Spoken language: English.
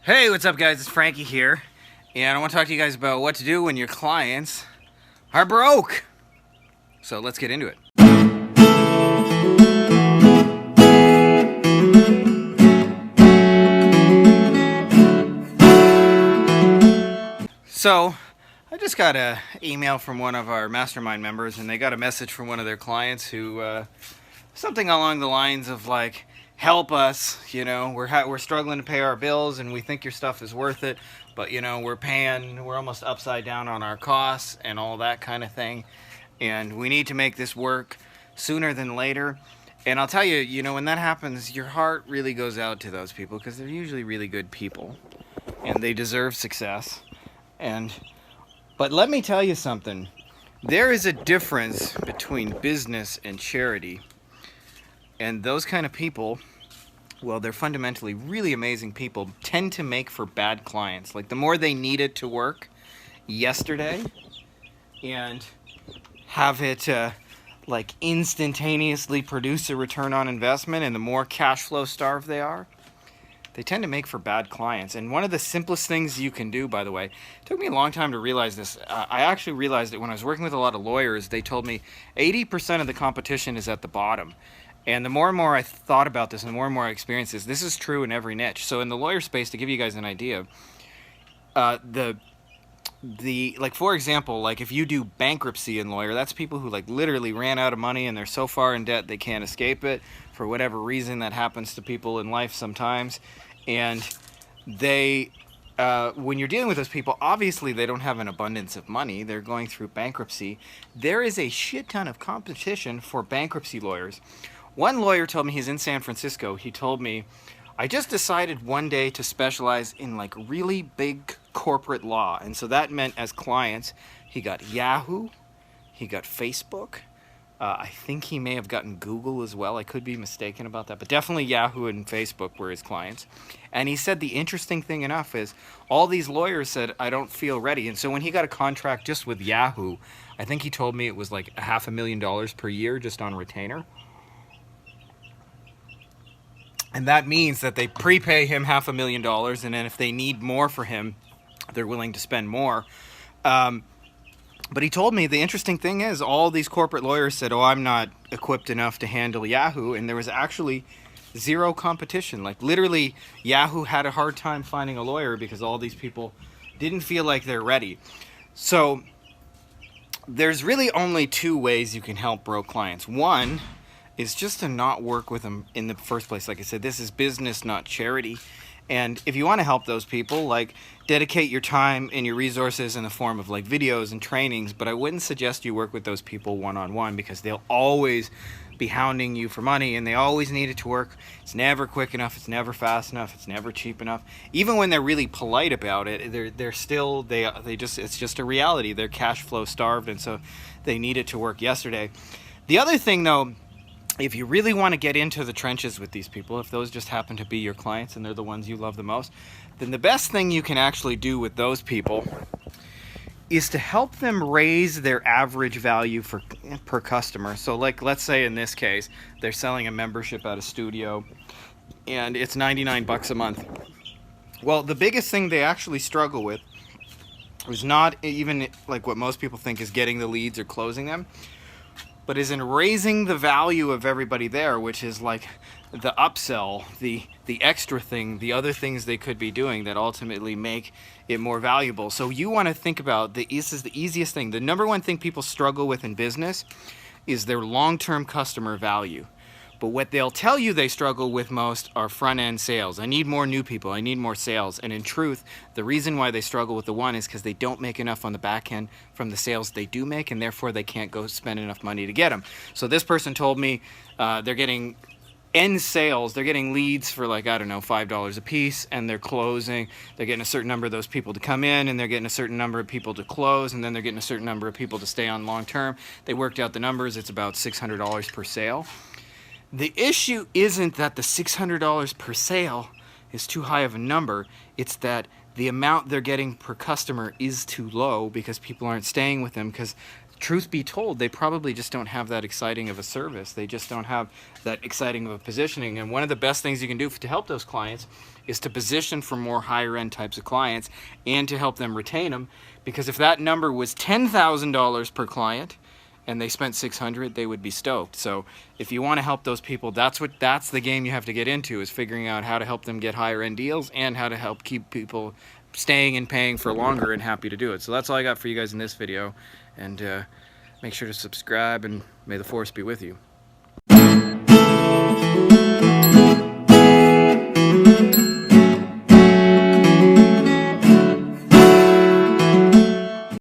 Hey, what's up guys? It's Frankie here, and I want to talk to you guys about what to do when your clients are broke. So let's get into it. So I just got an email from one of our mastermind members, and they got a message from one of their clients who something along the lines of like, help us, we're struggling to pay our bills and we think your stuff is worth it, but we're almost upside down on our costs and all that kind of thing, and we need to make this work sooner than later. And I'll tell you, when that happens, your heart really goes out to those people because they're usually really good people and they deserve success. But let me tell you something. There is a difference between business and charity. And those kind of people, well, they're fundamentally really amazing people, tend to make for bad clients. Like the more they need it to work yesterday and have it like instantaneously produce a return on investment, and the more cash flow starved they are, they tend to make for bad clients. And one of the simplest things you can do, by the way, it took me a long time to realize this. I actually realized it when I was working with a lot of lawyers. They told me 80% of the competition is at the bottom. And the more and more I thought about this and the more and more I experienced this is true in every niche. So in the lawyer space, to give you guys an idea, like for example, like if you do bankruptcy in lawyer, that's people who like literally ran out of money and they're so far in debt they can't escape it for whatever reason. That happens to people in life sometimes. And they when you're dealing with those people, obviously they don't have an abundance of money. They're going through bankruptcy. There is a shit ton of competition for bankruptcy lawyers. One lawyer told me, he's in San Francisco, he told me, I just decided one day to specialize in like really big corporate law. And so that meant as clients, he got Yahoo, he got Facebook. I think he may have gotten Google as well. I could be mistaken about that, but definitely Yahoo and Facebook were his clients. And he said the interesting thing enough is all these lawyers said, I don't feel ready. And so when he got a contract just with Yahoo, I think he told me it was like $500,000 per year just on retainer. And that means that they prepay him $500,000, and then if they need more for him, they're willing to spend more. But he told me the interesting thing is all these corporate lawyers said, oh, I'm not equipped enough to handle Yahoo. And there was actually zero competition. Like literally Yahoo had a hard time finding a lawyer because all these people didn't feel like they're ready. So there's really only two ways you can help broke clients. One is just to not work with them in the first place. Like I said, this is business, not charity. And if you want to help those people, like dedicate your time and your resources in the form of like videos and trainings, but I wouldn't suggest you work with those people one-on-one because they'll always be hounding you for money and they always need it to work. It's never quick enough, it's never fast enough, it's never cheap enough. Even when they're really polite about it, they're still it's just a reality. They're cash flow starved, and so they need it to work yesterday. The other thing though, if you really want to get into the trenches with these people, if those just happen to be your clients and they're the ones you love the most, then the best thing you can actually do with those people is to help them raise their average value per customer. So like, let's say in this case, they're selling a membership at a studio and it's $99 a month. Well, the biggest thing they actually struggle with is not even like what most people think is getting the leads or closing them, but is in raising the value of everybody there, which is like the upsell, the extra thing, the other things they could be doing that ultimately make it more valuable. So you want to think about this is the easiest thing. The number one thing people struggle with in business is their long-term customer value. But what they'll tell you they struggle with most are front-end sales. I need more new people. I need more sales. And in truth, the reason why they struggle with the one is because they don't make enough on the back end from the sales they do make, and therefore they can't go spend enough money to get them. So this person told me they're getting end sales. They're getting leads for like, I don't know, $5 a piece, and they're closing. They're getting a certain number of those people to come in, and they're getting a certain number of people to close, and then they're getting a certain number of people to stay on long term. They worked out the numbers. It's about $600 per sale. The issue isn't that the $600 per sale is too high of a number. It's that the amount they're getting per customer is too low because people aren't staying with them because truth be told, they probably just don't have that exciting of a service. They just don't have that exciting of a positioning. And one of the best things you can do to help those clients is to position for more higher end types of clients and to help them retain them. Because if that number was $10,000 per client and they spent $600, they would be stoked. So if you want to help those people, that's the game you have to get into, is figuring out how to help them get higher end deals and how to help keep people staying and paying for longer and happy to do it. So that's all I got for you guys in this video. And make sure to subscribe, and may the force be with you.